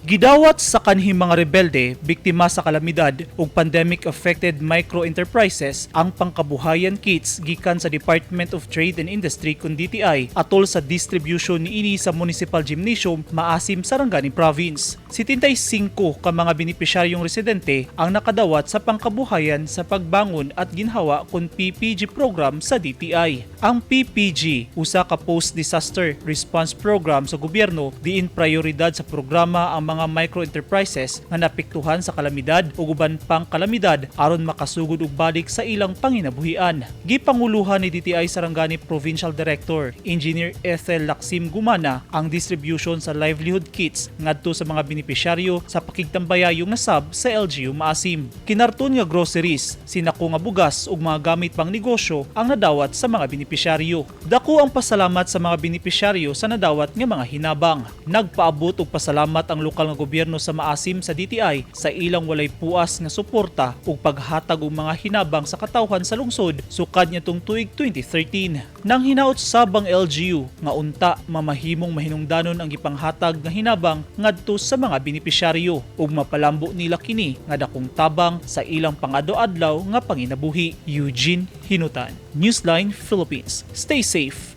Gidawat sa kanhing mga rebelde, biktima sa kalamidad ug pandemic-affected micro-enterprises ang pangkabuhayan kits gikan sa Department of Trade and Industry kun DTI atol sa distribution niini sa Municipal Gymnasium Maasim, Sarangani Province. 75 ka mga benepisyaryong residente ang nakadawat sa pangkabuhayan sa pagbangon at ginhawa kun PPG program sa DTI. Ang PPG usa ka post-disaster response program sa gobyerno diin prioridad sa programa ang mga micro-enterprises nga napektuhan sa kalamidad o uban pang kalamidad aron makasugod og balik sa ilang panginabuhian. Gipanguluhan ni DTI Sarangani Provincial Director Engineer Ethel Laksim Gumana ang distribution sa livelihood kits ngadto sa mga benepisyaryo sa pakigtambayayong nasab sa LGU Maasim. Kinarton nga groceries, sinako nga bugas ug mga gamit pang negosyo ang nadawat sa mga benepisyaryo. Dako ang pasalamat sa mga benepisyaryo sa nadawat nga mga hinabang. Nagpaabot og pasalamat ang lokal nga gobyerno sa Maasim sa DTI sa ilang walay puas nga suporta ug paghatag og mga hinabang sa katawhan sa lungsod sukad nitong tuig 2013. Nang hinaot sabang LGU nga unta mamahimong mahinungdanon ang gipanghatag nga hinabang ngadto sa mga benepisyaryo ug mapalambo nila kini nga dakong tabang sa ilang pangado-adlaw nga panginabuhi. Eugene Hinutan, Newsline Philippines. Stay safe.